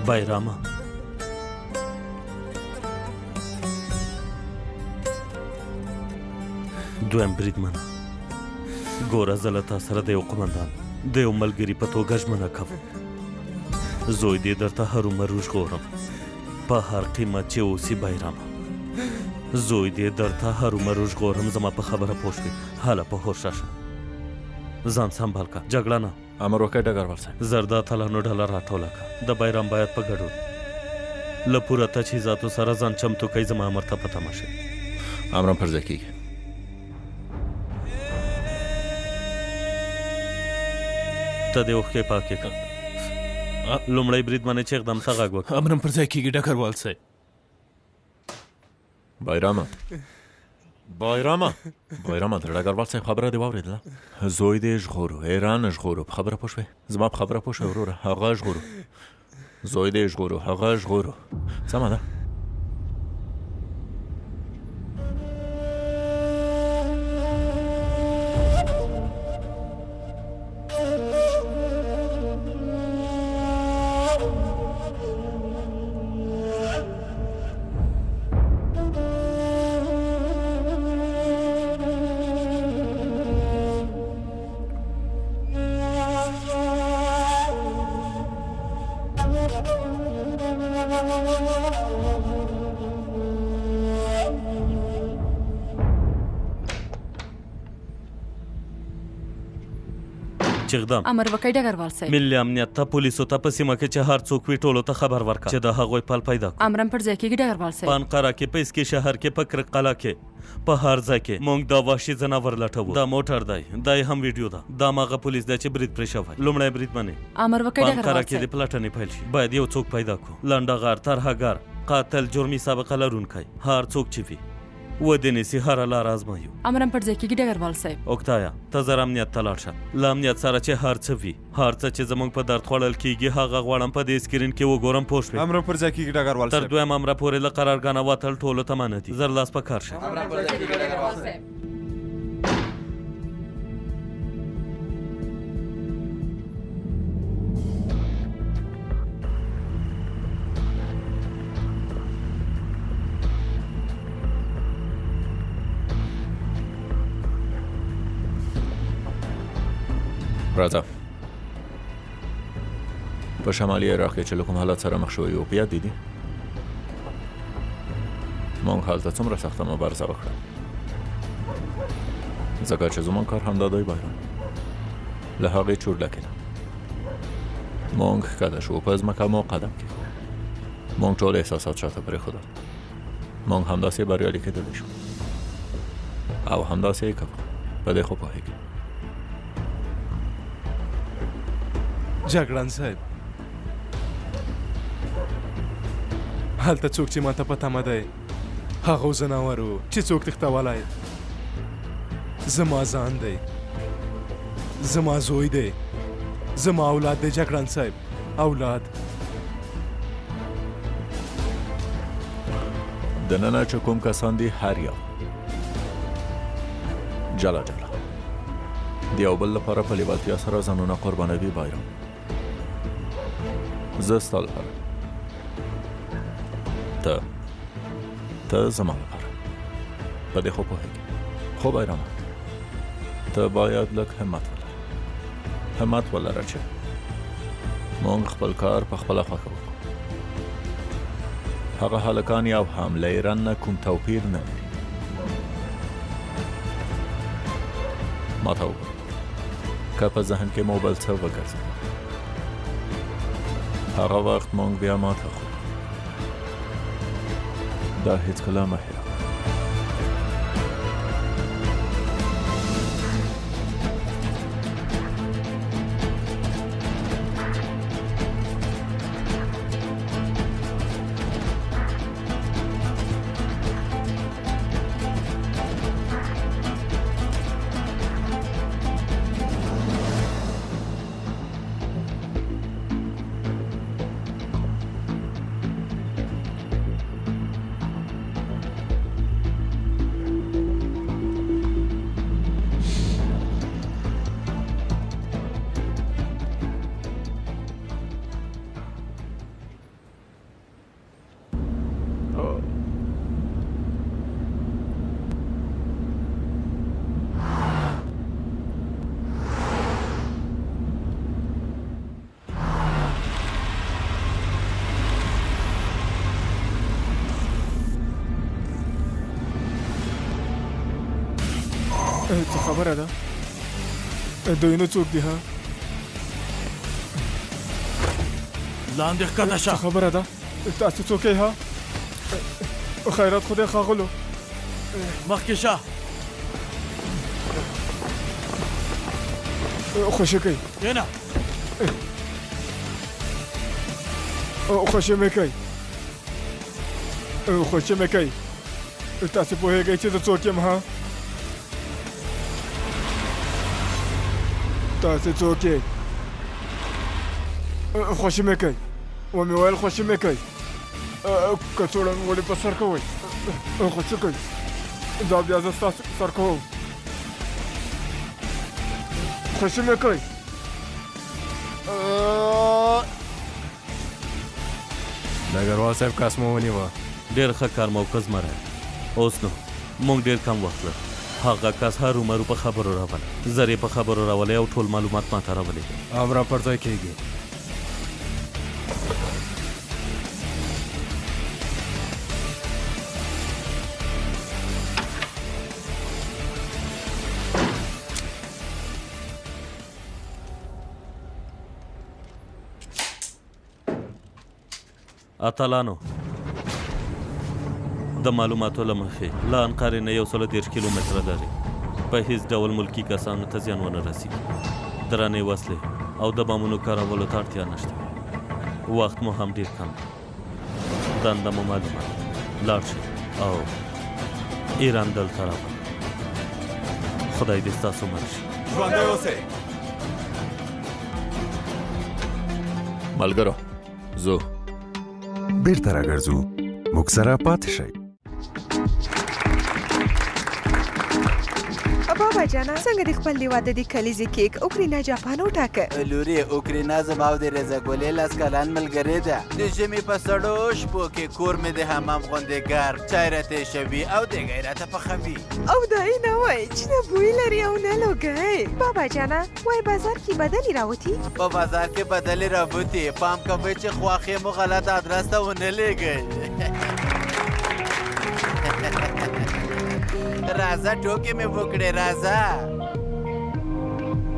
بایراما دویم بریدمنه ګوره زه له تا سره د یو قمندان د یو ملګري په توګه ژمنه کوم زوی دې درته هرومرو ژغورم په هر قیمت چې اوسي بایراما زوی دې درته هرومرو ژغورم زما په خبره پوه شوې هله په هوښ راشه ځان سنبال که جګړه نه امر وکړئ ډګروال صاحب زر د اتلانو ډله راټوله که د بایرام باید په ګډون له پوره تجهیزاتو سره ځان چمتو کوي زما امر ته په تمه شي امرم پر ځای کېږي ته دې اوښکې پاکې که لومړی بریدمنې چې اقدام ته غږ وکړه امرم پر ځای کېږي ډګروال صاحب بایراما د ډګروال صاحب خبره دې واورېدله زوی دې ژغورو ایران ژغورو په خبره پوه شوې زما په خبره پوه شوې وروره هغه ژغورو زوی دې ژغورو هغه ژغورو سمه ده اقدام امر وکړئ ډګروال صاحب ملي امنیت ته پولیسو ته په سیمه کې چې هر څوک وي ټولو ته خبر ورکړه چې د هغوی پل پیدا کړو امرم پر ځای کېږي ډګروال صاحب په انقره کې په اسکي شهر کې په کرقله کې په هر ځای کې موږ دا وحشي ځناور لټوو دا موټر دی دا هم ویډیو ده دا مغه پولیس دی چې برید پرې شوی لومړی بریدمنې امر وکړئ په ډګروال انقره کې د صاحب پلټنې پیل شي باید یو څوک پیدا کړو لنډه غر ترهګر قاتل جرمي سابقه لرونکی هر څوک چې وي ودنیسي هره لار آزمایو امرم پر ځای کېږي ډګروال صاحب اوکتایا ته زر امنیت ته لاړ شه له امنیت سره چې هر څه وي هر څه چې زموږ په درد خوړل کېږي هغه غواړم په دې سکرین کې وګورم پوه شوې امر پر ځای کېږي ډګروال تر صاحب دویم امره پورې له قرارګانه وتل ټولو ته منع دي زر لاس په کار شه امرم پر ځای کېږي ډګروال صاحب راځه په شمالي عراق کې چې له کوم حالت سره مخ شوی و په یاد دي مونږ هلته څومره سخته مبارزه وکړه ځکه چې زموږ کار همدا دی بایرام له هغې چورلکې نه مونږ ښکته شو په ځمکه مو قدم کېښود مونږ ټول احساسات شاته پرېښودل مونږ همداسې بریالي کېدلی شو او همداسې یې کوو په دې خو پوهېږي جګړن صاحب هلته څوک چې ماته په تمه دی هغو ځناورو چې څوک تښتولی زما ځان دی زما زوی دی زما اولاد دی جګړن صاحب اولاد دننه چې کوم کسان دي هر یو جلا جلا د یو بل لپاره په لیوالتیا سره ځانونه قربانوي بایرام زه ستا لپاره ته زما لپاره په دې خو پوهېږي خو بایرامه ته باید لږ همت ولره چې مونږ خپل کار په خپله خوښه وکړو هغه هلکان یو هم له ایران نه کوم توپیر نه لري ما ته وګوره که په ذهن کې مو بل څه وګرځي هغه وخت مونږ بیا ماته خورو دا هیڅکله مه هېروه څه خبره ده دوی نو څوک دي ها لاندې ښکته شه. څه خبره ده تاسو څوک یې ها خیرات خدای ښاغلو مخکې شه. خوشي کوي کېنه. خوشي مې کوي خوشي مې کوي تاسو پوهېږئ چې زه څوک یم ها تاسو څوک یې خوشي مې کوي ومې ویل خوشي مې کوي کڅوړه مې ولې په سر کوئ خوشي کوي دا بیا زه ستاسو سر کوم خوشي مې کوي ډګروال صاحب کاس مو ونیوه. ډېر ښه کار موقع زمری اوس نو موږ ډېر کم وخت لرو. هغه کس هرومرو په خبرو راوله زر یې په خبرو راولی او ټول معلومات ماته راولېږه. امر پر ځای کېږي. اتلانو د معلوماتو له مخې له انقارې نه 130 کیلومتره لري په هیڅ ډول ملکي کسانو ته زیان ونه رسېږي. درنې وسلې او د بمونو کارولو ته اړتیا نشته. وخت مو هم ډېر کم دی. دنده مو معلومه لاړ شئ او ایران دلته راولئ. خدای دې ستاسو مل شي. ژوندی اوسئ. ملګرو زو بیرته راګرځو موږ سره پاتې شئ. بابا جانا څنګه د خپل د واده د کلیزې کیک اوکرینا جاپان وټاکه؟ لوري اوکرینا زما او د رضا ګلې لاس کلان ملګرې ده. د ژمي په سړو شپو کې کور مې د حمام غوندې ګرم چای راته ایښوي او دېګی راته پخوي. او دا یې نه وایي چې نه بوی لري او نه لوګی. بابا جانا وایي بازار کې بدلې راوتي؟ په بازار کې بدلې راوتي. پام کوئ چې خواښې مو غلط ادرس ته ونه لېږئ. راځه ټوکې مې وکړې راځه.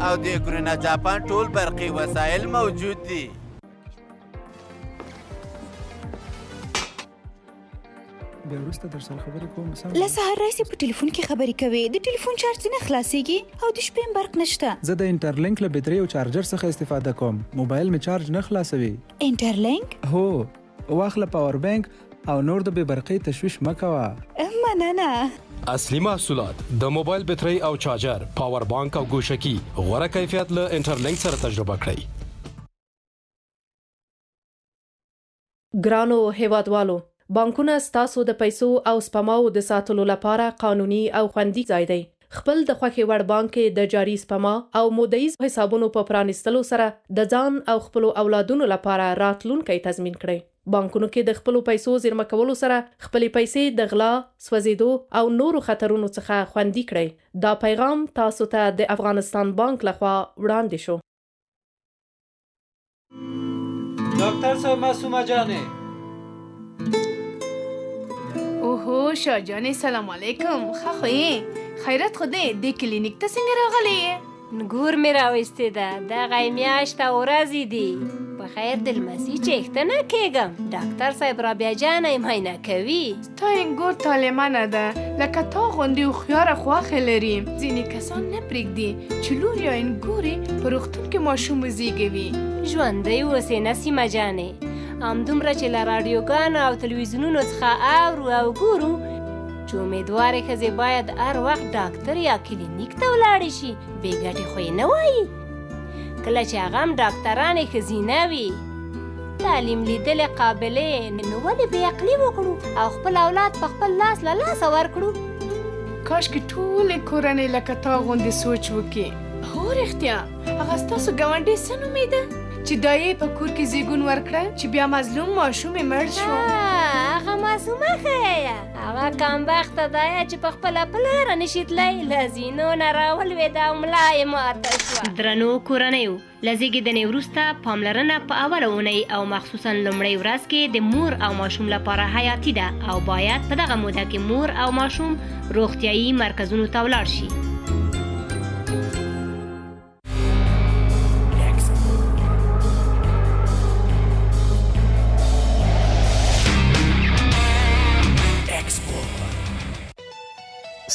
او د اوکرینا جاپان ټول برقي وسایل موجود دي. بیا وروسته درسره خبرې کوم. له سهار راځي په ټلیفون کې خبرې کوي. د ټلیفون چارج نه خلاصيږي او د شپې برق نشته. زه د انټرلینک له بټري او چارجر څخه استفاده کوم. موبایل می چارج نه خلاصوي. انټرلینک؟ هو واخله پاور بانک او نور د بې برقي تشویش مکوه. مننه. اصلي محصولات د موبایل بټري او چارجر، پاور بانک او ګوشکی غوره کیفیت له انټرلینک سره تجربه کړئ. ګرانو هیوادوالو، بانکونه ستاسو د پیسو او سپماو د ساتلو لپاره قانوني او خوندي ځای دی. خپل د خوښې وړ بانک د جاري سپما او مودیز حسابونو په پرانیستلو سره د ځان او خپل اولادونو لپاره راتلونکی تضمین کړئ. بانکونو کې د خپل پیسو زیرمه کولو سره خپل پیسې د غلا، سوځیدو او نورو خطرونو څخه خوندي کړئ. دا پیغام تاسو ته د افغانستان بانک لخوا وړاندې شو. ډاکټر صاحب معصومه جانې. اوهو شاه جانې سلام علیکم. ښه خو یې خیرت خو دی د کلینیک ته څنګه راغلی یې؟ نګور مې راوستې ده. دغه یې میاشت او ورځې دي. په خیر د لمسي چیښتنه کېږم. ډاکټر صاحب رابعه جانه یې معاینه کوي. ستا انګور طالمانه ده لکه تا غوندې هوښیاره خواښې لري. ځینې کسان نه پرېږدي چې لور یا انګور یې په روغتون کې ماشوم وزېږوي. ژوندی اوسې نسیمه جانې. همدومره چې له راډیوګانو او تلویزیونونو څخه اورو او ګورو چې امیدوارې ښځې باید هر وخت ډاکټر یا کلینیک ته ولاړې شي. بې ګټې خو یې نه وایي. کله چې هغه هم ډاکټرانې ښځینه وي، تعلیم لیدلې قابلې، نو ولې بې عقلي وکړو او خپل اولاد په خپل لاس له لاسه ورکړو؟ کاشکې ټولې کورنۍ لکه تا غوندې سوچ وکړي. هو رښتیا هغه ستاسو ګاونډۍ څه نومېده چې دا یې په کور کې زیږون ورکړه چې بیا مظلوم ماشوم یې مړ شو؟ هغه معصومه ښیه. هغه کمبخته ده چې په خپله پلاره نشي تللی. له زینو نه راولوېده او ملا یې ماته شوه. درنو کورنیو، له زیږېدنې وروسته پاملرنه په اوله اونۍ او مخصوصا لومړۍ ورځ کې د مور او ماشوم لپاره حیاتي ده او باید په دغه موده کې مور او ماشوم روغتیایي مرکزونو ته ولاړ شي.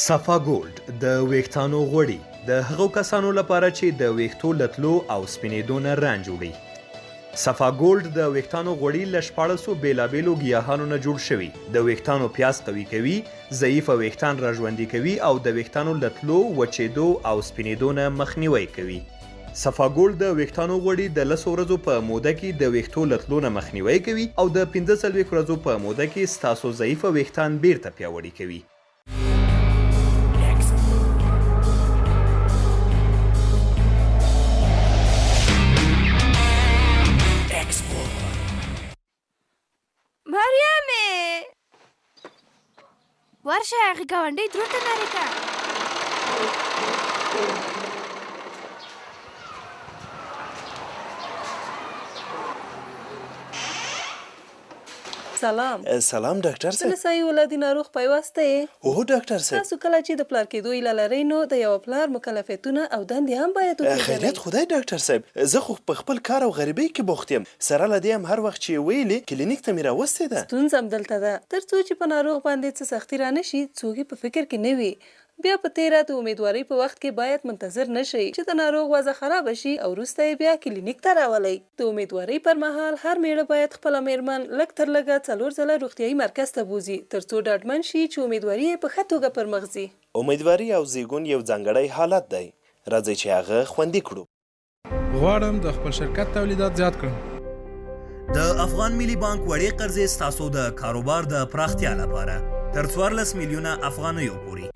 صفا ګولډ د ویښتانو غوړي د هغو کسانو لپاره چې د ویښتو لتلو او سپینېدو نه رنج وړي. صفا ګولډ د ویښتانو غوړي له 1400 بېلابېلو ګیاهانو نه جوړ شوي. د ویښتانو پیاز قوي کوي، ضعیفه ویښتان راژوندي کوي او د ویښتانو لتلو، وچېدو او سپینېدو نه مخنیوی کوي. صفا ګولډ د ویښتانو غوړي د 10 ورځو په موده کې د ویښتو لتلو نه مخنیوی کوي او د 45 ورځو په موده کې ستاسو ضعیفه ویښتان بیرته پیاوړي کوي. مريمه ورشه هغه ګاونډي دروته نارې کا. سلام. سلام ډاکټر صاحب. څه سایه ولادي ناروغ پیوسته یې؟ اوه ډاکټر صاحب. تاسو کله چې د پلار کېدو ایله لرئ نو د یو پلار مکلفیتونه او دندې هم باید وپېژنئ. خیریت خدای ډاکټر صاحب، زه خو په خپل کار او غریبۍ کې بوخت یم. سره له دې هم هر وخت چې ویلې کلینیک ته مې راوستې ده. ستونزه همدلته ده، تر څو چې په ناروغ باندې څه سختي رانشي څوک یې په فکر کې نه وي. بیا په تیره د امیدوارۍ په وخت کې باید منتظر نشئ چې د ناروغ وضع خراب شي او وروسته یې بیا کلینیک ته راولئ. د امیدوارۍ پر مهال هر میړه باید خپله میرمن لږ تر لږه 4 ځله روغتیایي مرکز ته بوځي تر څو ډاډمن شي چې امیدواري یې په ښه توګه پر مخ ځي. امیدواري او زیږون یو ځانګړی حالت دی. راځئ چې هغه خوندي کړو. غواړم د خپل شرکت تولیدات زیات کړم. د افغان ملي بانک وړې قرضې ستاسو د کاروبار د پراختیا لپاره تر 14 میلیونه افغانیو پورې.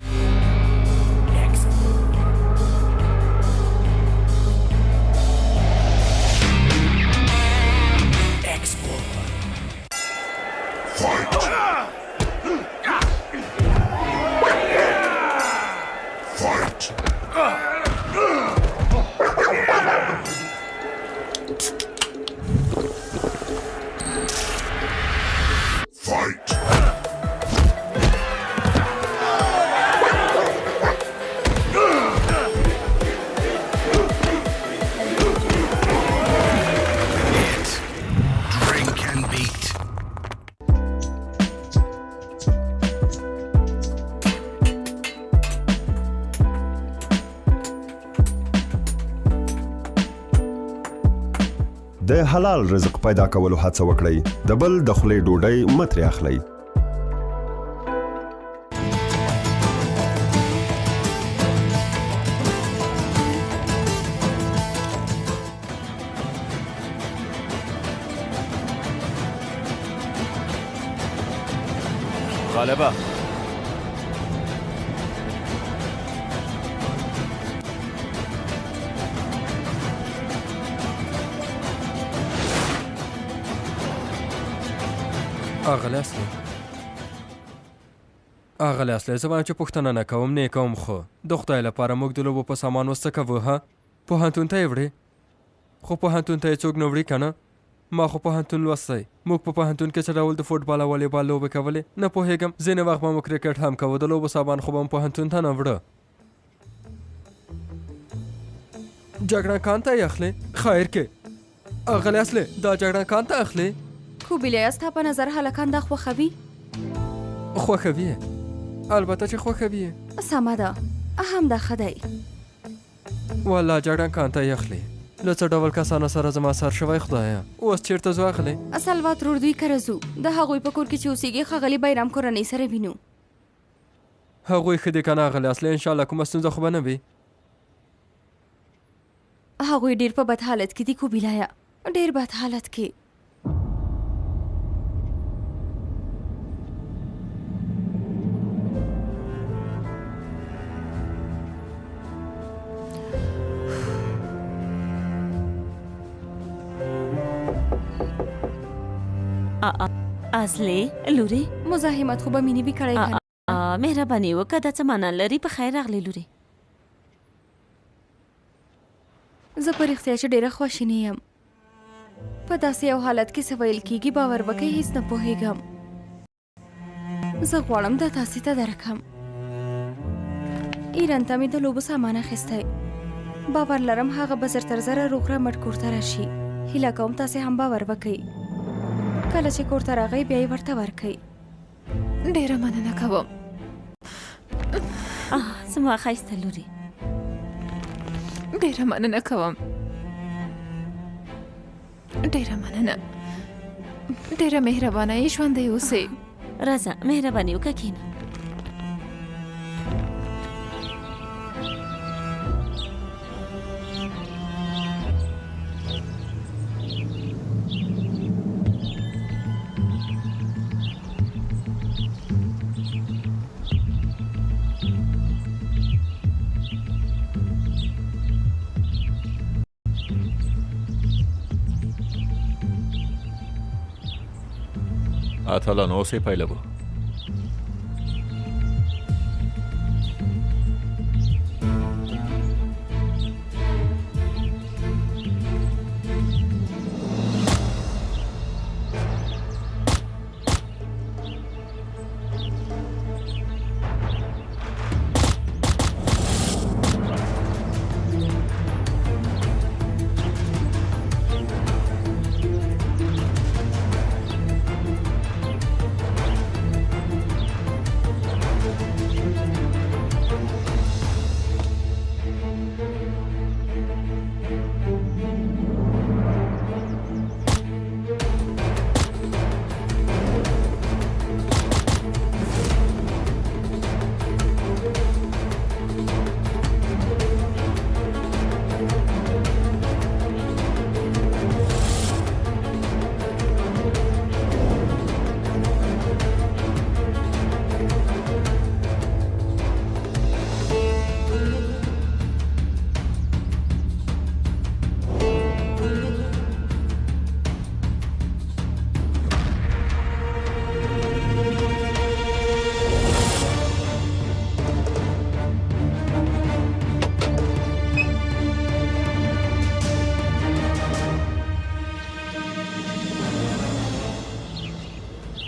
د حلال رزق پیدا کولو هڅه وکړئ. د بل د خولې ډوډۍ مه ترې اخلئ. غالبا اغلی اصلی زه وایم چې پوښتنه نه کوم نه کوم، خو د خدای لپاره موږ د لوبو په سامان وس څه کوو؟ ها پوهنتون ته یې وړې؟ خو پوهنتون ته یې څوک نه وړي که نه؟ ما خو پوهنتون لوستی. موږ په پوهنتون کې څه ډول د فوټبال او والیبال لوبې کولې نه پوهېږم. ځینې وخت به مو کرکټ هم کوو. د لوبو سامان خو به مو پوهنتون ته نه وړه. جګړن خان ته یې اخلې؟ خیر کې اغلی اصلی دا جګړن خان ته اخلې؟ خو بیلیا ستا په نظر هلکان دا خوښوي؟ خوښوي یې، البته چې خوښوي یې. سمه ده، هم دا ښه دی. والله جګړن خان ته یې اخلې. له څه ډول کسانو سره زما سر شوی خدایه. اوس چېرته ځو اخلې؟ اصل وخت ورور دوی کره ځو. د هغوی په کور کې چې اوسېږي ښاغلي بیرام کورنۍ سره وینو. هغوی ښه دي که نه اغلې اصلي؟ انشاءالله کومه ستونزه خو به نه وي. هغوی ډېر په بد حالت کې دي کوبیلایا، ډېر بد حالت کې. اصلي لوري مزاحمت خو به مینې بي کړی کنه. مهربانی وکړه دا څه معنا لري؟ په خیر راغلی لوري. زه په رښتیا چې ډېره خواشینې یم. په داسې یو حالت کې څه ویل کېږي باور وکړئ هېڅ نه پوهېږم. زه غواړم دا تاسې ته درکړم. ایران ته مې د لوبو سامان اخیستی. باور لرم هغه به زر تر زره روغ رمټ کور ته راشي. هیله کوم تاسې هم باور وکړئ. کله چې کور ته راغی بیا یې ورته ورکړئ. ډېره مننه کوم. زما ښایسته لورې. ډېره مننه کوم. ډېره مننه. ډېره مهربانه یې. ژوندی اوسئ. راځه مهرباني وکړه کښېنه. اتلان اوس یې پیلوو.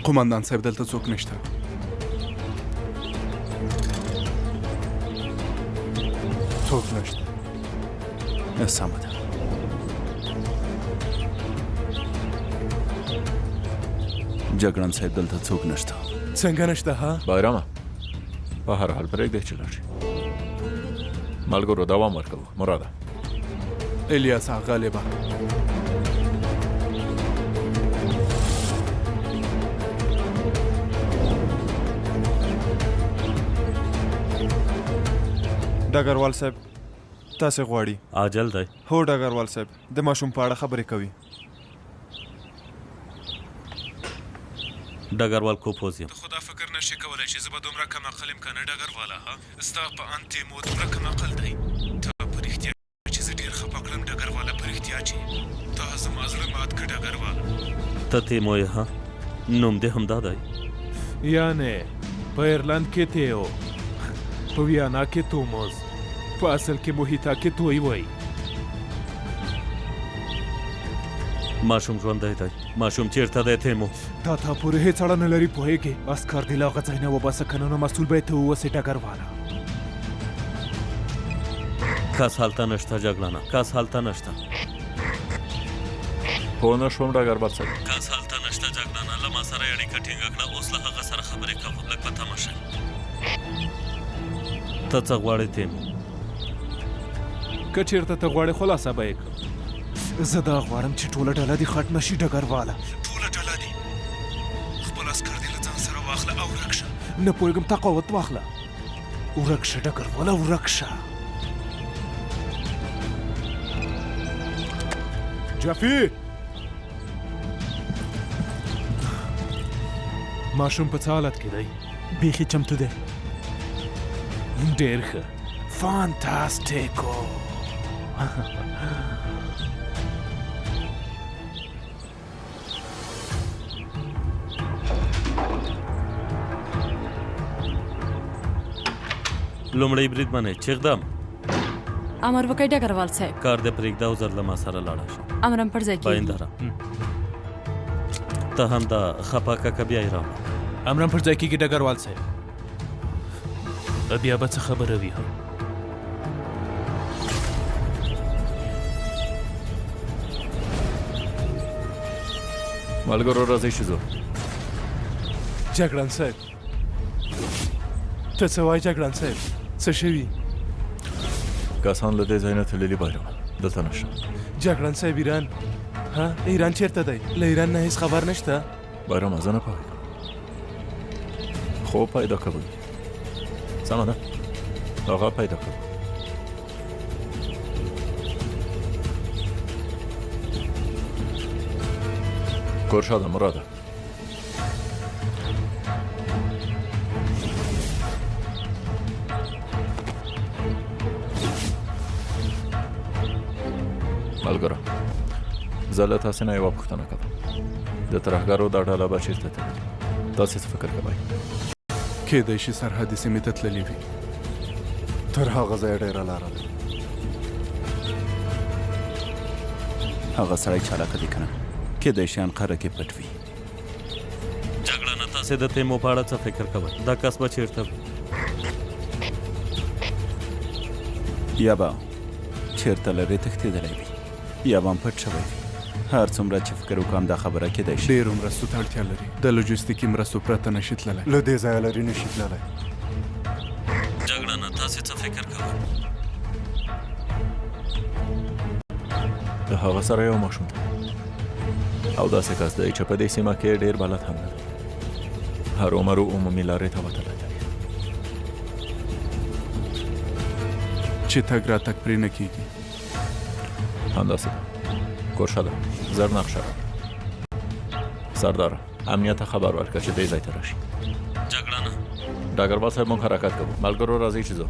قومندان صاحب دلته څوک نشته. څوک نشته. سمه ده. جګړن صاحب دلته څوک نشته. څنګه نشته ها؟ بایرامه په هر حال پرېږدی چې لاړ شي. ملګرو دوام ورکوو. مراده الیاس غالبه ډګروال صاحب تاسې غواړي؟ عاجل دی. هو ډګروال صاحب د ماشوم په اړه خبرې کوي. ډګروال کوپوز یم. خدا فکر نشي کولای چې زه به دومره کم عقل یم کنه ډګرواله. ستا په انتې مو دومره کم عقل دی. ته په رښتیا چې زه ډېر خفه کړم ډګرواله. په رښتیا چې ته زما زړه مات کړ ډګرواله. ته تیمو یې ها؟ نوم دې همدا دی؟ یعنې په ایرلند کې تیو، په ویانا کې توموز، په اصل کې موهیتا کې توی وای. ماشوم ژوندی دی. ماشوم چیرته دی تیمو؟ تا پورې هېڅ اړه نه لري پوهېږې. عسکر دې له هغه ځای نه وباسه که نه نو مسؤل به یې ته ووسې ډګرواله. کس هلته نشته جګړنه. کس هلته نشته. پوه نه شوم ډګروال صاحب. کس هلته نشته جګړنه. له ما سره یې اړیکه ټینګه کړه. اوس له هغه سره خبرې کوم. لږ په تمه شئ. ته څه غواړې تیمو؟ که چېرته ته غواړې خلاصه به یې کړم. زه دا غواړم چې ټوله ډله دې خټ نه شي ډګرواله. ټوله ډله دې خپل عسکر دې له ځان سره واخله او ورک شه. نه پوهېږم تقاوت واخله. ورک شه ډګرواله ورک شه. جافي ماشوم په څه حالت کې دی؟ بیخي چمتو دی. ډېر ښه. فانتاستیکو. لومړی بریدمنې چیغدم. امر وکړئ ډګروال صاحب. کار دې پرېږده او زر له ما سره لاړه شه. امرم پر ځای کېږي. پاینداره ته هم دا خپه ککه بیا یې راوړه. امرم پر ځای کېږي ډګروال صاحب. بیا به څه خبره وي. ملګرو راځئ چې ځو. جګړن صاحب ته څه وایې جګړن صاحب؟ څه شوي؟ کسان له دې ځای نه تللي بایرمه، دلته نشته. جګړن صاحب ایران؟ ها ایران چیرته دی؟ له ایران نه هیڅ خبر نشته؟ بایرمه زه نه پوهېږم، خو پیدا کوو. سمه ده، هغه پیدا کوو. کور شاده مراده. ملګرو، زه له تاسې نه یوه پوښتنه کوم. د ترهګرو دا ډله به چېرته تللې؟ تاسې څه فکر کوئ؟ کیدای شي سرحدي سیمې ته تللي وي. تر هغه ځایه ډېره لاره ده. هغه سړی چالاکه دی که نه؟ کیدای شي انقره کې پټ وي. جګړه نه تاسې د تیمو په اړه څه فکر کوئ؟ دا کس به چېرته وي؟ یا به چېرته لرې تښتېدلی وي یا به هم پټ شوی وي. هر څومره چې فکر وکړم دا خبره کیدای شي. ډېرو مرستو ته اړتیا لري. د لوجستیکي مرستو پرته نشي تللی. له دې ځایه لرې نشي تللی. جګړه نه تاسې څه فکر کوئ؟ د هغه سره یو ماشوم دی او داسې کس دی چې په دې سیمه کې ډېر بلد هم نه دی. هرومرو عمومي لارې ته وتلی دی چې تګ راتګ پرې نه کېږي. همداسې ده. کورشه ده، زر نقشه ده. سردار امنیت ته خبر ورکړه چې دې ځای ته راشي. جګړه نه ډګروال صاحب موږ حرکت کوو. ملګرو راځئ چې ځو.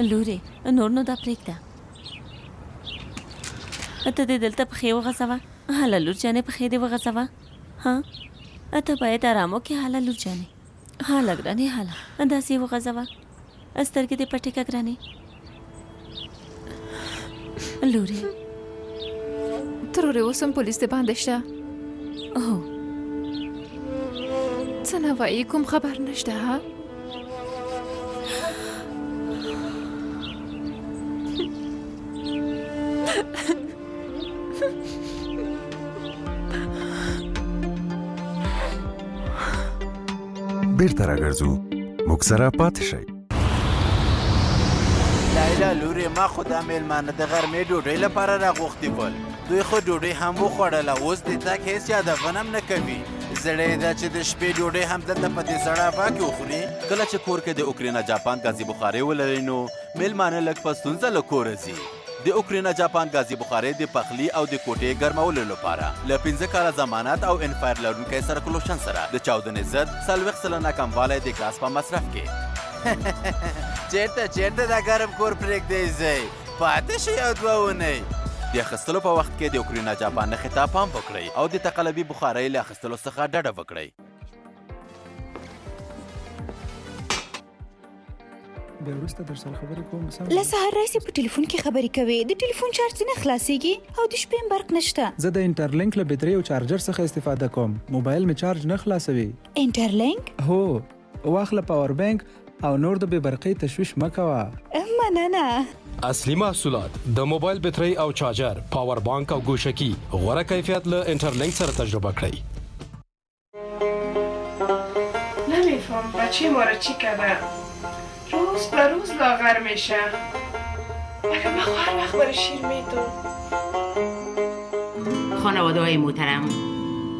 لورې نور نو دا پرېږده، ته دې دلته پښې وغځوه. هله لور جانې پښې دې وغځوه. ها ته باید آرام وکړې. هله لور جانې، هله ګرانې، هله داسې یې وغځوه. سترګې دې پټې کړه ګرانې. لورې ترورې اوس هم پولیس دې باندې شته؟ هو. څه نه وایي؟ کوم خبر نشته؟ ها بیرته راګرځو، موږ سره پاتې شئ. لیلا لورې، ما خو دا میلمانه د غرمې ډوډۍ لپاره راغوښتي ول. دوی خو ډوډۍ هم وخوړله، اوس د تګ هېڅ یادونه هم نه کوي. زړه یې ده چې د شپې ډوډۍ هم دلته په دې سړه هوا کې وخوري. کله چې کور کې د اوکرینا جاپان ګازي بخارۍ ولرئ نو میلمانه لږ په ستونزه له کوره ځي. د اوکرینا جاپان ګازي بخارۍ د پخلي او د کوټې ګرمولو لپاره له 15 کاله ضمانت او انفایر لرونکی سرکولوشن سره د چاودنې ضد 40 سلنه کموالی د ګاز په مصرف کې. چیرته دا ګرم کور پرېږدی ځئ؟ پاتې شئ یو دوه اونۍ. د اخیستلو په وخت کې د اوکرینا جاپان نښې ته پام وکړئ او د تقلبي بخارۍ له اخیستلو څخه ډډه وکړئ. بیا وروسته درسره خبرې کوم. له سهار راځي په ټلیفون کې خبرې کوي، د ټلیفون چارج نه خلاصيږي او د شپې برق نشته. زه د انټرلینک له بیټرۍ او چارجر څخه استفاده کوم. موبایل می چارج نه خلاصوي. انټرلینک؟ هو، واخله پاور بانک او نور د بې برقۍ تشویش مکوه. مننه. اصلي محصولات د موبایل بیټرۍ او چارجر، پاور بانک او ګوشکی غوره کیفیت له انټرلینک سره تجربه کړئ. نمیفهم بچه ما را چی کرده؟ روز به روز لاغر میشه. اگه ما هر وقت برای شیر میدون. خانواده های محترم،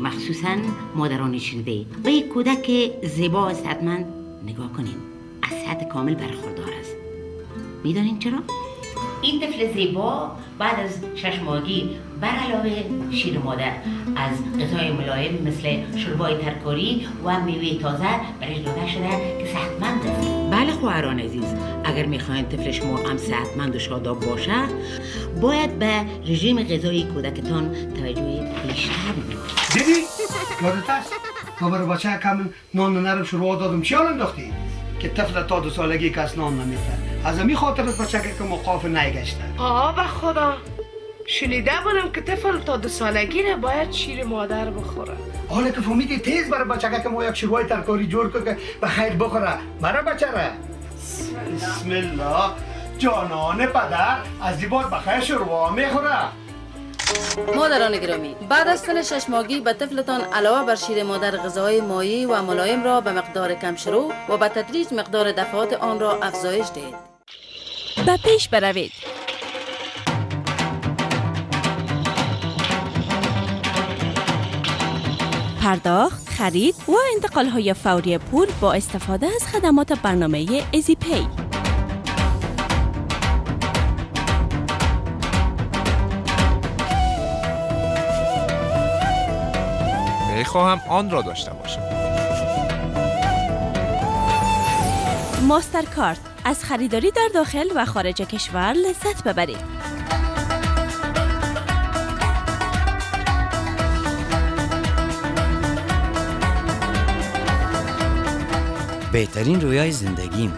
مخصوصا مادران شیرده به یک کودک زیبا و صحتمند نگاه کنین. از صحت کامل برخوردار است. میدانین چرا؟ این طفل زیبا بعد از 6 ماهگی بر علاوه شیر مادر از غذای ملایم مثل شوربای ترکاری و میوه تازه برش داده شده که صحتمند است. بله خواهران عزیز، اگر میخواین طفل شما هم صحتمند و شاداب باشه باید به رژیم غذایی کودکتان توجه بیشتر بدید. دیدی؟ یادت است؟ ما برای بچه کم نان نرم شروع دادم چی حال انداختی؟ که طفل تا 2 سالگی کس نان نمیخوره. از همین خاطر بچه که موقاف نگشته. به خدا شنیده بودم که طفل تا 2 سالگی باید شیر مادر بخوره. حالا که فهمیدی تیز برای بچه که ما یک شروع ترکاری جور که به خیر بخوره. برای بچه را بسم الله جانان پدر از این بار بخیر شروع میخوره. مادران گرامی، بعد از سن 6 ماهگی به طفلتان علاوه بر شیر مادر غذای مایع و ملایم را به مقدار کم شروع و به تدریج مقدار دفعات آن را افزایش دهید. به پیش بروید. پرداخت، خرید و انتقال‌های فوری پول با استفاده از خدمات برنامه ایزی پی. می‌خواهم آن را داشته باشم. ماسترکارد، از خریداری در داخل و خارج کشور لذت ببرید. بهترین رویای زندگیم.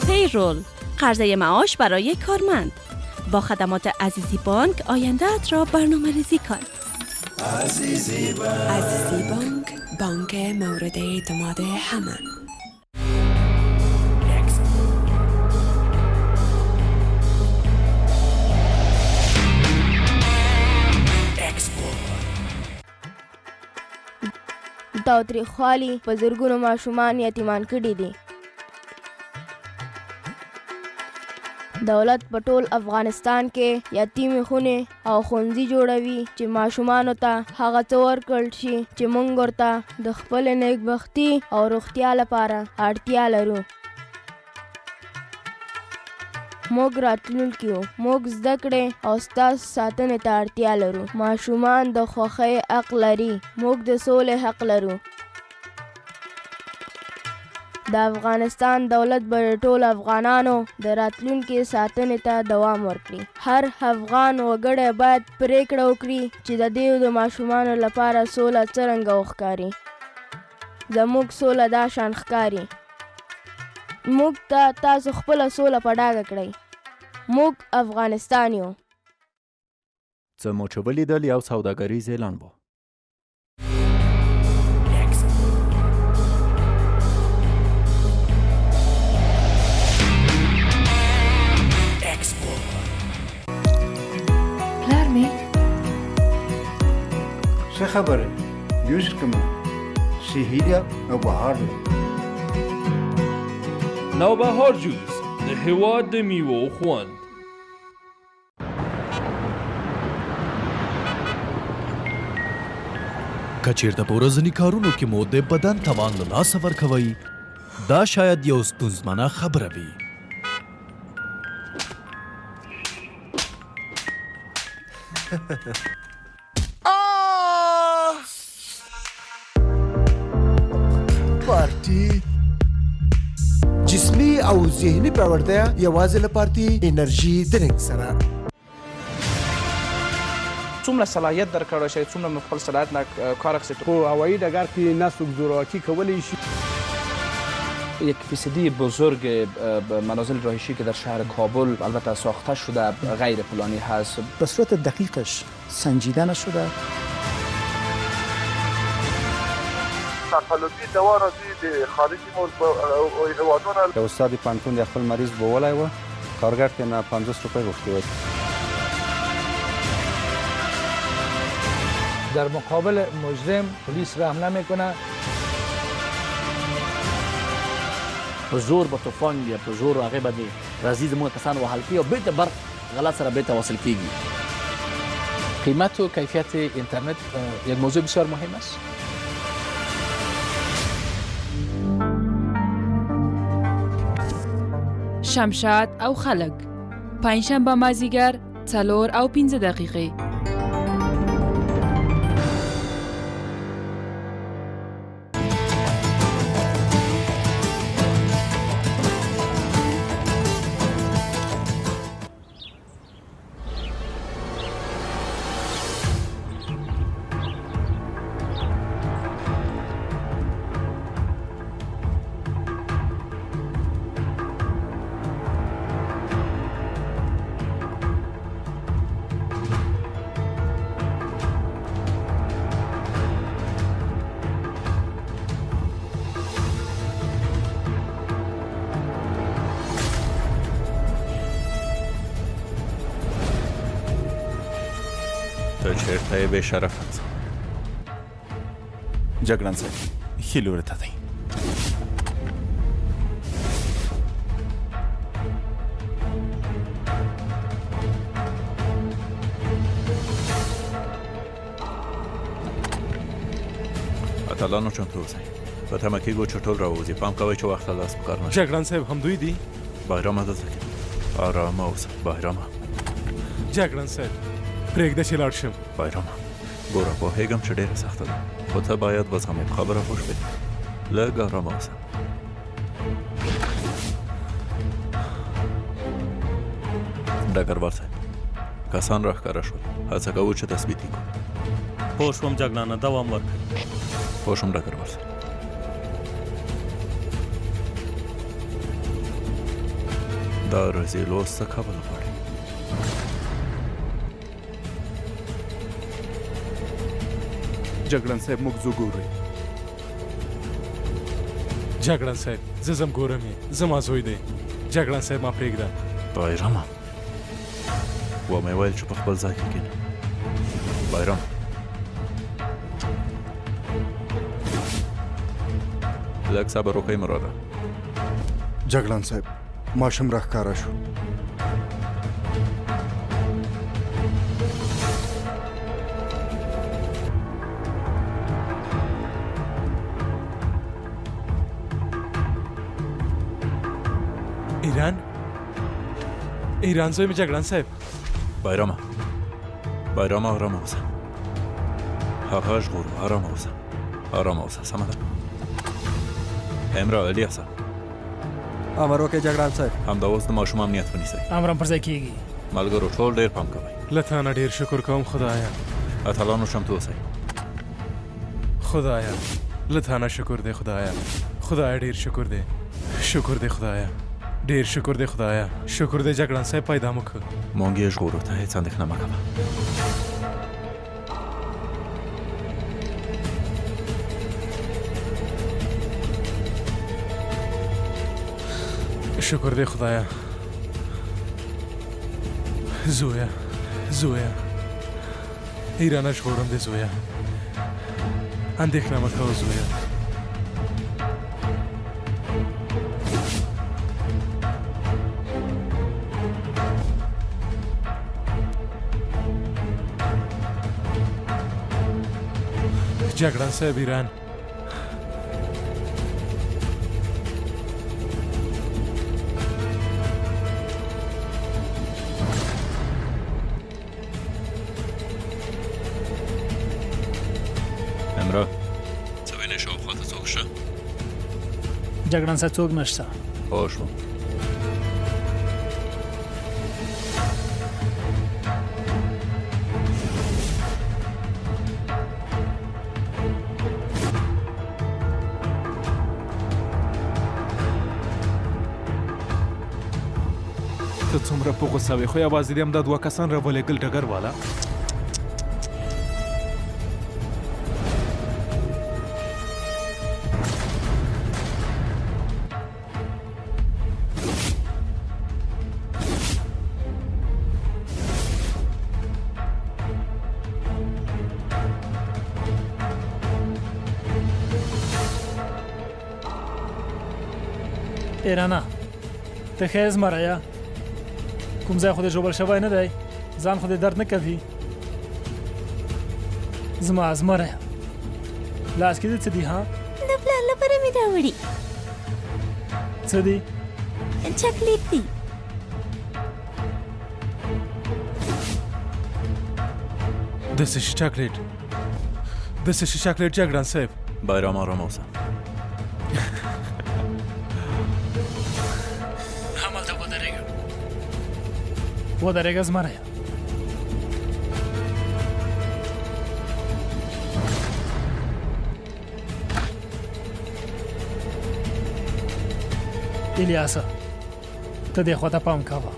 پیرول، قرضه معاش برای کارمند. با خدمات عزیزی بانک آینده‌ات را برنامه‌ریزی کن. عزیزی بانک، بانک مورد اعتماد همه. تاوتریخوالي په زرګونو ماشومان یتیمان کړي دي. دولت په ټول افغانستان کې یتیمې خونې او ښوونځي جوړوي چې ماشومانو ته هغه څه ورکړل شي چې موږ ورته د خپلې نیکبختي او روغتیا لپاره اړتیا لرو. موږ راتلونکي یو، موږ زده کړې او ستاسو ساتنې ته اړتیا لرو. ماشومان د خوښۍ حق لري، موږ د سولې حق لرو. د افغانستان دولت به ټول افغانانو د راتلونکي ساتنې ته دوام ورکړي. هر افغان وګړی باید پریکړه وکړي چې د دې د ماشومانو لپاره سوله څرنګه وښکاري. زموږ سوله دا شان ښکاري. موږ ته تاسو خپله سوله په ډاګه کړئ. موږ افغانستان یو. څه مو چې ولیدل یو سوداګریز اعلان و. پلار مې څه خبره؟ جوز کومه؟ صحي ده او بهار ده. نوبهار جوس د هېواد د میوو خوند. که چیرته په ورځني کارونو کې مو د بدن توان له لاسه ورکوئ، دا شاید یو ستونزمنه خبره وي. پارټي جسمي او ذهني پیاوړتیا یوازې له پارټي انرژي درنګ سره. څومره صلاحیت درکړی شي، څومره مو خپل صلاحیت نه کار اخیستی. خو هوایی ډګر کې نه څوک زورواکي کولی شي. 1% بزرگ منازل رهایشی که در شهر کابل البته ساخته شده غیر پلانی هست. به صورت دقیقش سنجیده نشده. تقلبی دوا راځي د خارجي هیوادونو. که استاد پانتون د خپل مریض بولای و کارګر ته نه 50 روپۍ غوښتي و. در مقابل مجرم پلیس رحم نمیکنه. په زور به طوفان یا په زور هغه باندې راځي زموږ کسان وهل کېږي او بېرته برق غلط سره بېرته وصل کېږي. قیمت و کیفیت اینترنت یک موضوع بسیار مهم است. شمشاد او خلق پنجشنبه مازیګر 4 او 15 دقیقې. ته چېرته یې بې شرفه ځه جګړن صاحب ښي لوري ته دی اتلانو چمتو اوسئ په تمه کېږو چې ټول راووځي پام کوئ چې وخت ته لاس په کار نه شي جګړن صاحب همدوی دي بایرامه دلته کې ارامه اوسه بایرامه جګړن صاحب پرېږده چې لاړ شم بایرامه ګوره پوهېږم چې ډېره سخته ده خو ته باید وزغمې په خبره پوه شوې لږ ارامه اوسه ډګروال صاحب کسان راښکاره شول هڅه کوو چې تثبیت یې کړو پوه شوم جګړنه دوام ورکړئ پوه شوم ډګروال صاحب دا رزیل اوس څه کول غواړي جګړن صاحب موږ ځو ګورئ جګړن صاحب زه ځم ګورم یې زما زوی دی جګړن صاحب ما پرېږده بایرامه ومې ویل چې په خپل ځای کې کښېنه بایرام لږ صبر وکړئ مراده جګړن صاحب ماشوم راښکاره شو ایران زوی مې جګړن صاحب بایرامه آرامه اوسه هغه ژغورو آرامه اوسه سمه ده امرا الیاسا امر وکړئ جګړن صاحب همدا اوس د ماشوم امنیت ونیسئ امر پر ځای کېږي ملګرو ټول ډېر پام کوئ له تا نه ډېر شکر کوم خدایا اتلانو چمتو اوسئ خدایا له تا نه شکر دی خدایا ډېر شکر دی خدایا ډېر شکر دی خدایا شکر دی جګړن صاحب پیدا مو کړ مونږ یې ژغورو ته هېڅ اندېښنه مه کوه شکر دی خدایا زویا ایرانه ژغورم دی زویا اندېښنه مه کوه زویا جګړن صاحب ایران امرا څه وینې شاوخوا ته څوک شته جګړن صاحب څوک نشته پوه شوم ته څومره په غوسه وې خو یوازې دې همدا دوه کسان راولېږل ډګر والا ایرانا ته ښه یې زمری کوم ځای خو دې ژوبل شوی نه دی ځان خو دې درد نه کوي زما زمری لاس کې دې څه دي ها د پلار لپاره مې راوړي څه دي چاکلیټ دي داسې شي چاکلیټ جګړن صاحب بایرام آرامه اوسه ودرېږه زمری الیاسه ته دې خواته پام کوه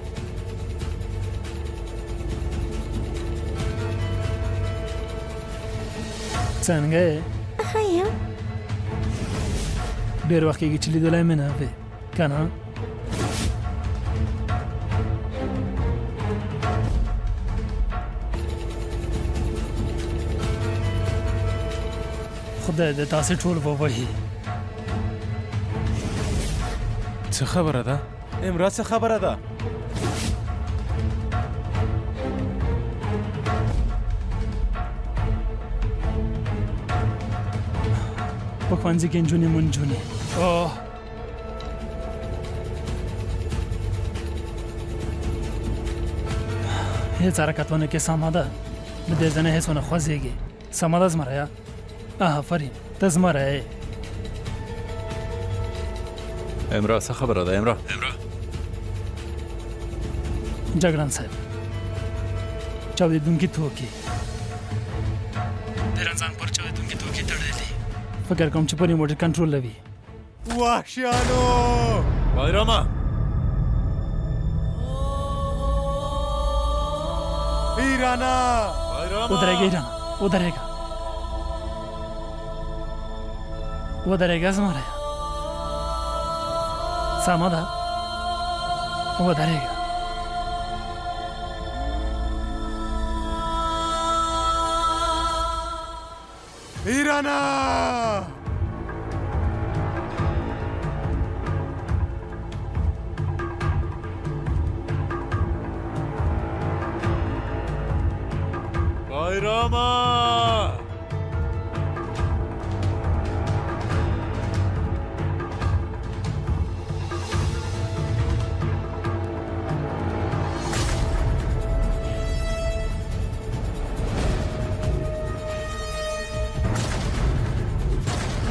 څنګه یې ښه یم ډېر وخت کېږي چې لیدلی مې نه وې که نه خدای دې تاسې ټول ووهي. څه خبره ده؟ امرا څه خبره ده؟ په ښوونځي کې نجونې مون نجونې. هیڅ حرکت ونه کې سمه ده. د دې ځای نه هیڅ ونه خوځېږي. سمه ده زمریا؟ آفرین ته زمری یې. امرا څه خبره ده امرا؟ جګړن صاحب چاودېدونکي توکي د رمضان پر چاودېدونکي توکي تړلي. فکر کوم چې په ریموټ کنټرول لوي. وحشیانو بایراما ایرانا ودرېږه ایرانا ودرېږه ودرېږه زمری. سمه ده ودرېږه. ایرانا بایراما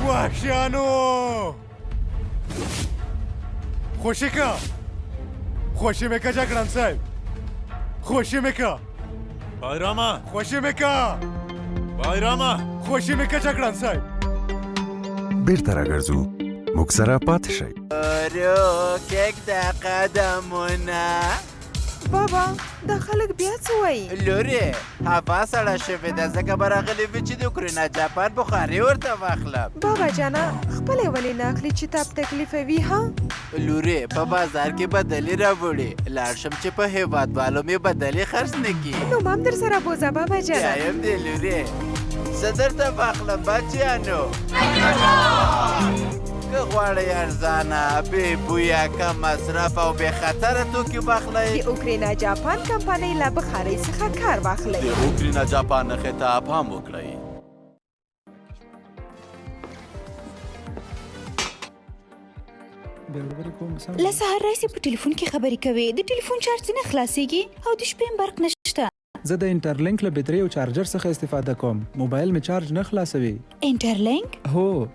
وحشیانو خوشی که خوشی میکه جگران صاحب خوشی میکه بایراما خوشی میکه بایراما خوشی میکه جگران صاحب. بیرته راګرځو موږ سره پاتې شئ. ورو کېږ د قدمونه. بابا دا خلک بیا څه وایي؟ لورې هوا سړه شوې ده ځکه به راغلي وي چې د اوکرینا جاپان بخاري ورته واخلم. بابا جانه خپلې ولې نه اخلي چې تا په تکلیفوي ها؟ لورې په بازار کې بدلې راوړې لاړ شم چې په هېوادوالو مې بدلې خرڅ نه کړي. نو ما هم در سره بوځه بابا جانه. بیا یم دی لورې زه درته واخلم بچیانو. که غواړئ ارزانه بې بویه کم مصرف او بې خطره توکي واخلئ د اوکرینا جاپان کمپنۍ له بخارۍ څخه کار واخلئ. د اوکرینا جاپان نښې ته پام وکړئ. له سهار راهیسې په ټلیفون کې خبرې کوې د ټلیفون چارج نه خلاصېږي او د شپې هم برق نشته. زه د انټرلینک له بټرۍ او چارجر څخه استفاده کوم. موبایل مې چارج نه خلاصوي. انټرلینک؟ هو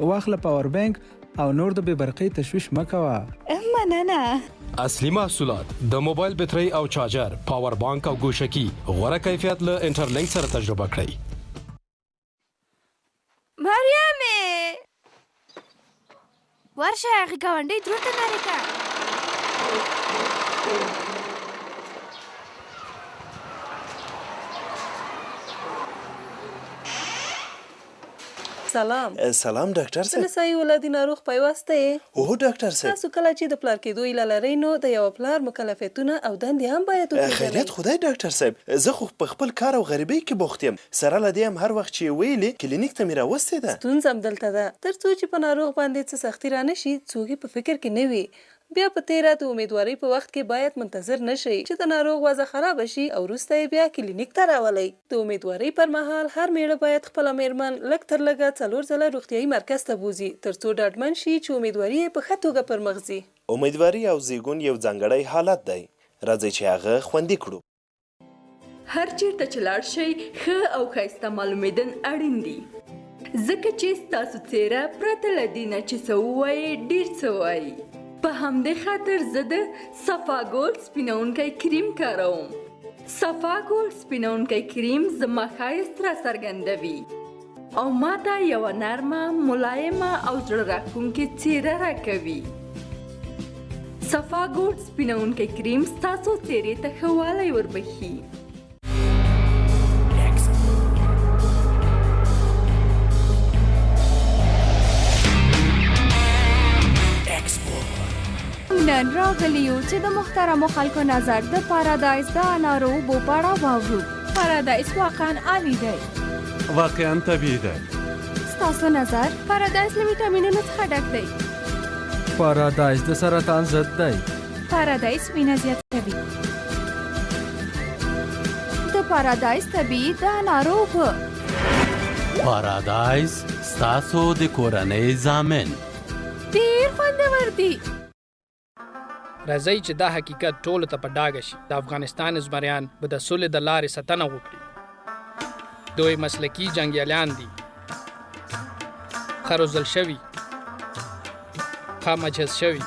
واخله پاور بانک او نور د بې برقۍ تشویش مه کوه. مننه. اصلي محصولات د موبایل بټرۍ او چارجر پاور بانک او ګوشکي غوره کیفیت له انټرلینک سره تجربه کړئ. مریمې ورشه هغې ګاونډۍ درون ته نارې کړه. سلام. سلام ډاکټر صاحب. نسایي ولادي ناروغ پیوسته یې؟ اوه ډاکټر صاحب. تاسو کله چې د پلار کېدو ایله لرئ نو د یو پلار مکلفیتونه او دندې هم باید وپېژنئ. خیریت خدای ډاکټر صاحب زه خو په خپل کار او غریبۍ کې بوخت یم. سره له دې هم هر وخت چې ویلې کلینیک ته مې راوستې ده. ستونزه هم دلته ده تر څو چې په ناروغ باندې څه سختي رانه شي څوک یې په فکر کې نه وي. بیا په تیره د امیدوارۍ په وخت کې باید منتظر نشئ چې د ناروغ وضع خراب شي او وروسته یې بیا کلینیک ته راولئ. د امیدوارۍ پر مهال هر میړه باید خپله میرمن لږ تر لږه 4 ځله روغتیایي مرکز ته بوځي تر څو ډاډمن شي چې امیدواري یې په ښه توګه پر مخ ځي. امیدواري او زیږون یو ځانګړی حالت دی. راځئ چې هغه خوندي کړو. هر چیرته چې لاړ شئ ښه او ښایسته معلومېدل اړین دي ځکه چې ستاسو څېره پرته له دې نه چې څه ووایئ ډېر څه وایي. په همدې خاطر زه د صفا ګولډ سپینونکی کریم کاروم. صفا ګولډ سپینونکی کریم زما ښایست راڅرګندوي او ماته یوه نرمه ملایمه او زړه راښکونکې څېره راکوي. صفا ګولډ سپینونکی کریم ستاسو څېرې ته ښه والی وربښي. نن راغلی یو چې د محترمو خلکو نظر د پارادایس د انارو اوبو په اړه واورو. پارادایس واقعا عالی دی. واقعا طبیعي دی. ستاسو نظر پارادایس له ویټامینونو څخه ډک دی. پارادایس د سرطان ضد دی. پارادایس وینه زیاتوي. د پارادایس طبیعي د انارو اوبه. پارادایس ستاسو د کورنۍ ضامن. ډېر خوندور دي. راځئ چې دا حقیقت ټولو ته په ډاګه شي. د افغانستان زمریان به د سولې د لارې ساتنه وکړي. دوی مسلکي جنګیالیان دي، ښه روزل شوي، ښه مجهز شوي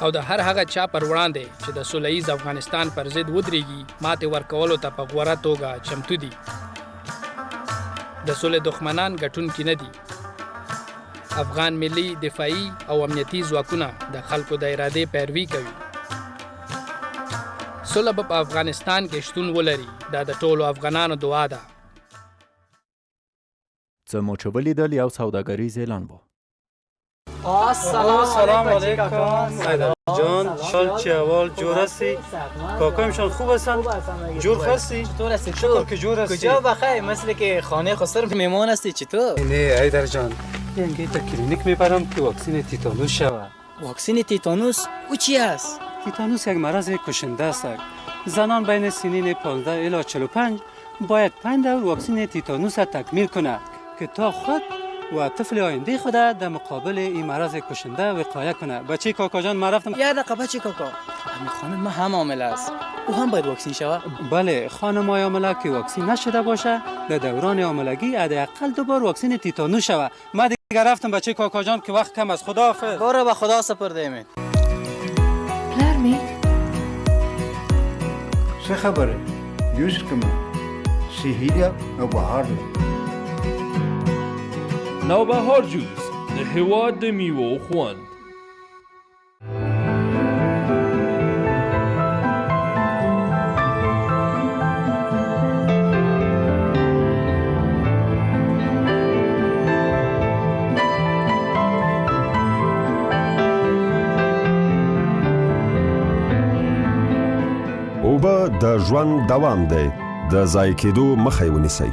او د هر هغه چا پر وړاندې چې د سوله ییز افغانستان پر ضد ودرېږي ماتې ورکولو ته په غوره توګه چمتو دي. د سولې دښمنان ګټونکي نه دي. افغان ملي دفاعي او امنیتي ځواکونه د خلکو د ارادې پیروي کوي. سوله به په افغانستان کې شتون ولري. دا د ټولو افغانانو دعا ده. څه مو چې ولیدل یو سوداګریز اعلان و. سلام علیکم جان، شال چه احوال؟ جور هستی؟ کاکایمشان خوب هستند؟ جور هستی؟ چطور هستی؟ شکر که جور هستی. کجا بخیر؟ مثل که خانه خود صرف میمون هستی. چطور؟ نه ایدر جان، ینگه تا کلینیک میبرم که واکسین تیتانوس شود. واکسین تیتانوس؟ او چی است؟ تیتانوس یک مرض کشنده است. زنان بین سنین 15 الی 45 باید 5 دور واکسین تیتانوس را تکمیل کنند که تا خود و طفل آینده خود در مقابل این مرض کشنده وقایه کنه. بچه کاکا جان من رفتم. یه دقیقه بچه کاکا، همین خانم ما هم حامله است. او هم باید واکسین شود؟ بله، خانم های حامله که واکسین نشده باشه در دوران حاملگی حداقل 2 بار واکسین تیتانوس شود. من دیگه رفتم بچه کاکا جان که وقت کم است. خداحافظ. کار به خدا سپرده ایم. پلار څه خبره؟ جوش کومه؟ صحیح ده او بهار ده. نوبهار جوس د هېواد د میوو خوند. اوبه د ژوند دوام دی. د ضایع کېدو مخه یې ونیسئ.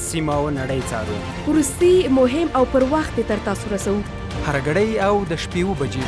سیمه او نړۍ څارو. وروستي مهم او پر وخت تر تاسو رسو. هرګړۍ او د شپې 7 بجې.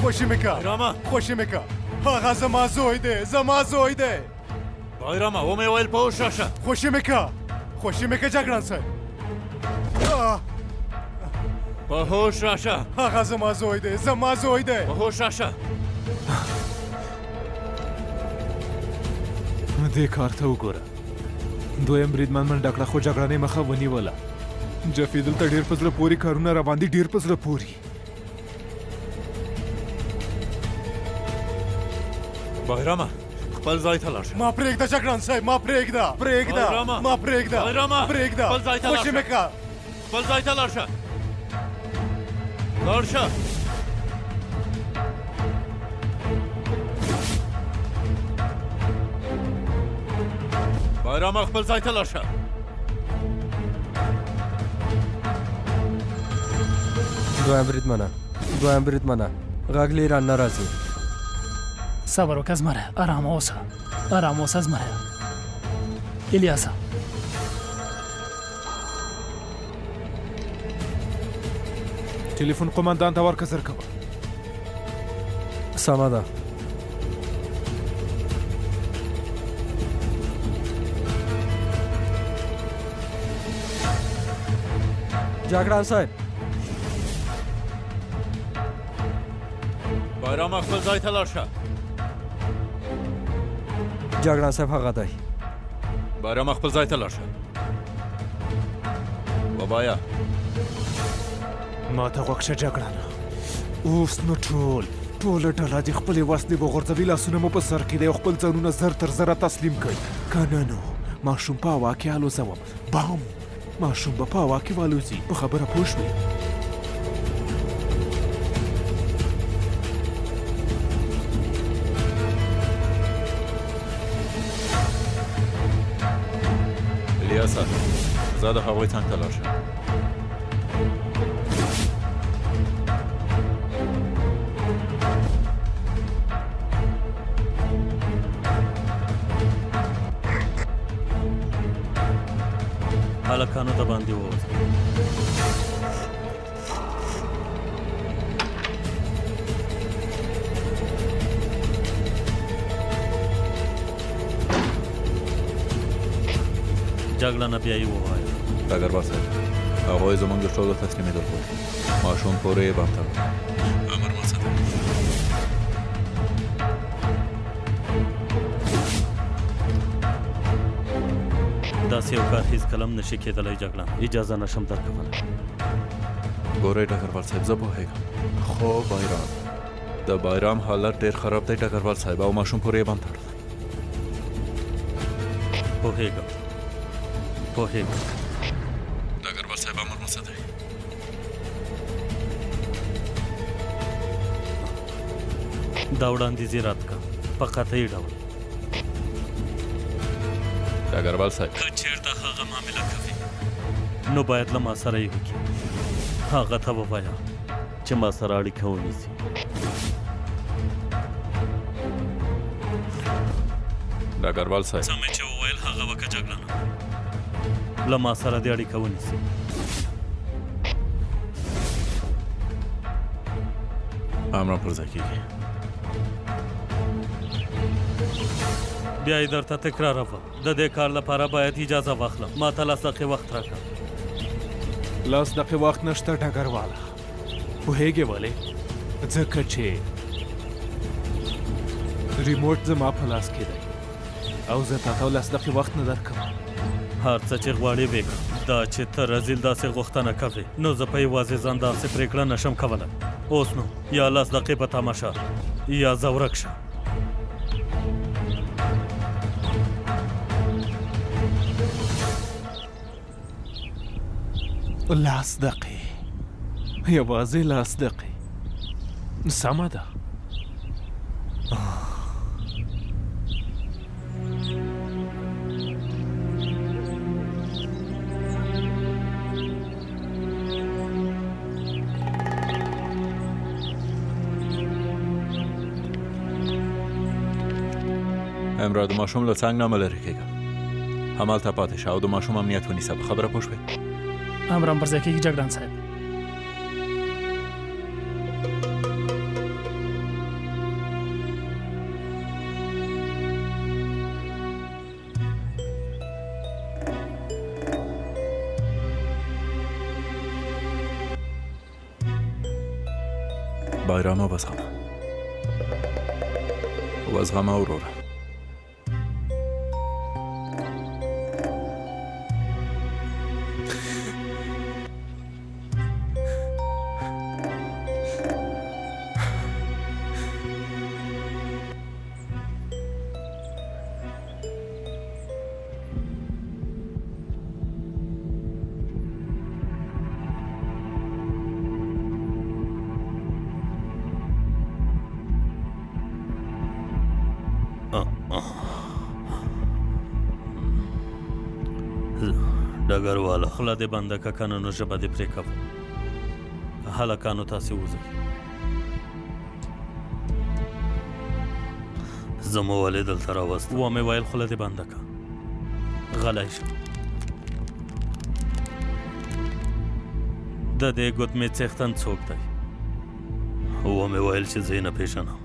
خوشی میکا خوشی میکا هغه زما زوی دی زما زوی دی. بایراما و مې ویل په هوښ راشه. خوشی میکا جګړن صاحب په هوښ راشه. هغه زما زوی دی زما زوی دی. په هوښ راشه. دې کار ته وګوره. دویم بریدمن منډه کړه خو جګړنۍ مخه ونیوله. جفي دلته ډېر په زړه پورې کارونه را باندې ډېر په زړه پورې. بایراما خپل ځای ته لاړ شه. ما پرېږده جګړن صاحب ما پرېږده ما پرېږده خوشي میکا خپل ځای ته لاړ شه. لاړ شه. بایراما خپل ځای ته لاړ شه. دویم بریدمنه غږ لیرې نه راځي. صبر وکړه زمری، ارامه اوسه، ارامه اوسه زمری. الیاسه ټلیفون قومندان ته ورکه زر کوه. سمه ده. جګړن صاحب، بایرام خپل ځای ته لاړ شه. جګړن صاحب هغه دی. بایرام خپل ځای ته لاړ شه. بابایا ما ته غوږ شه جګړنه. اوس نو ټوله ډله دې خپلې وسلې وغورځوي، لاسونه مو په سر کې دی او خپل ځانونه زر تر زره تسلیم کړئ. که نه نو ماشوم په هوا کې الوزوم. بام ماشوم به په هوا کې والوزي. په خبره پوه شوې؟ الیاسه زه د هغوی څنګ ته لاړ شه. هلکانو ته باندې ووځه. جګړه نه بیا یې ووایه. ډګروال صاحب، هغوی زموږ د ټولو تسلیمېدل غواړي. ماشوم پورې یې بند کړو. امر مه ساتئ. داسې یو کار هېڅکله هم نشي کېدلی جګړه. اجازه نشم درکولی. ګورئ ډګروال صاحب، زه پوهېږم، خو د بایرام حالت ډېر خراب دی ډګروال صاحب، او ماشوم پورې یې بند کړی. پوهېږم ډګروال صاحب، امر مه ساتئ. دا وړاندیزې رد کړه په قطعي ډول. ډګروال صاحب، که چېرته هغه معامله کوي نو باید له ما سره یې وکړي. هغه ته ووایه چې ما سره اړیکه ونیسي. ډګروال صاحب، څه مې چې وویل هغه وکړه جګړنه. له ما سره دې اړیکه ونیسي. امر پر ځای کېږي. بیا یې درته تکراروه. د دې کار لپاره باید اجازه واخلم. ما ته 10 دقیقې وخت راکړه. 10 دقیقې وخت نشته ډګرواله. پوهېږې ولې؟ ځکه چې ریموټ زما په لاس کې دی او زه تا ته 10 دقیقې وخت نه درکوم. هر څه چې غواړې وکړه. دا چې ته رزیل داسې غوښتنه کوې نو زه په یوازې ځان داسې پرېکړه نشم کولی. اوس نو یا 10 دقیقې په تماشه یا زه ورک شه. 10 دقیقې، یوازې 10 دقیقې. سمه ده. امرا د ماشوم له څنګ نه مه لرې کېږه. همالته پاتې شه او د ماشوم امنیت ونیسه. په خبره پوه شوې؟ امر هم پر ځای کېږي جګړن صاحب. بایرامه وزغمه وروره. ډګرواله خوله دې بنده که کنه نو ژبه دې پرې کوه. هلکانو تاسې وځئ. زه مو ولې دلته راوستم؟ ومې ویل خوله دې بنده کړه. غلی شه. د دې ګوتمې څښتن څوک دی؟ ومې ویل چې زه یې نه پېژنم.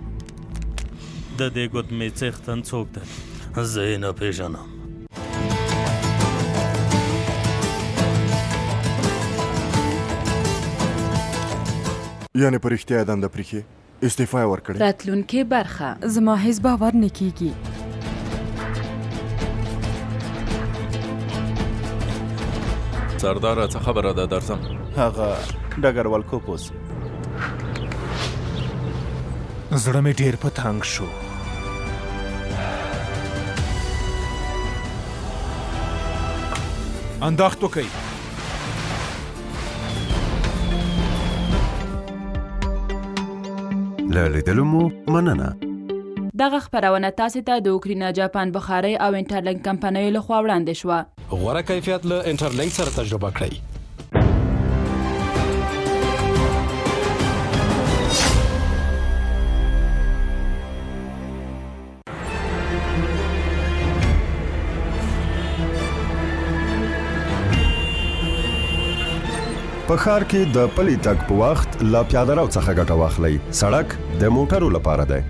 د دې ګوتمې څښتن څوک دی؟ زه یې نه پېژنم. یعنې په رښتیا یې دنده پرېښې، استعفا یې ورکړې؟ راتلونکې برخه زما هیڅ باور نه کېږي. سرداره څه خبره ده درځم؟ هغه ډګروال کوپوس. زړه مې ډېر په تنګ شو. انداخت وکئ. له لیدلو مو مننه. دغه خپرونه تاسې ته د اوکرینا جاپان بخارۍ او انټرلینک کمپنیو لخوا وړاندې شوه. غوره کیفیت له انټرلینک سره تجربه کړئ. په ښار کې د پلي تګ په وخت له پیاده رو څخه ګټه واخلئ. سړک د موټرو لپاره دی.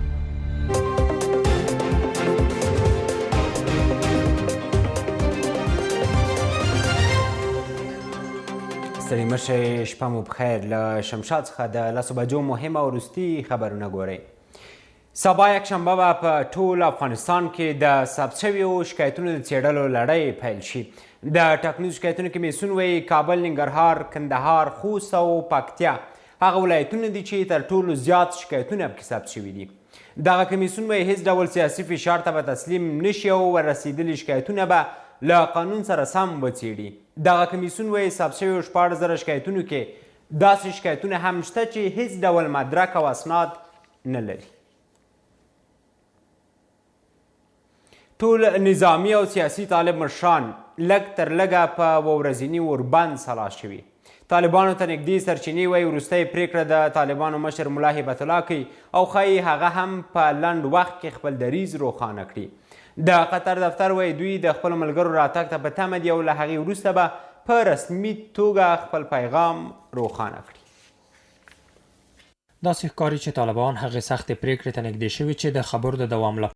ستړي مشئ، شپه مو بخیر. له شمشاد څخه د 10 بجو مهم او وروستي خبرونه ګورئ. سبا یکشنبه به په ټول افغانستان کې د ثبت شویو شکایتونو د څېړلو لړۍ پیل شي. د ټاکنیزو شکایتونو کمیسیون وایي کابل، ننګرهار، کندهار، خوست او پکتیا هغه ولایتونه دي چې تر ټولو زیات شکایتونه پکې ثبت شوي دي. دغه کمیسیون وایي هیڅ ډول سیاسي فشار ته به تسلیم نشي او ورسېدلي شکایتونه به له قانون سره سم وڅېړي. دغه کمیسیون وایي ثبت شویو 14,000 شکایتونو کې داسې شکایتونه هم شته چې هیڅ ډول مدرک او اسناد نه لري. ټول نظامي او سیاسي طالب مشران لږ تر لږه په ورځني اوربند سلا شوي. طالبانو ته نږدې سرچینې وایي وروستۍ پریکړه د طالبانو مشر ملا هیبت الله کوي او ښایي هغه هم په لنډ وخت کې خپل دریځ روښانه کړي. د قطر دفتر وایي دوی د خپلو ملګرو راتګ ته په تمه دي او له هغې وروسته به په رسمي توګه خپل پیغام روښانه کړي. داسې ښکاري چې طالبان هغې سختې پریکړې ته نږدې شوي چې د خبرو د دوام لپاره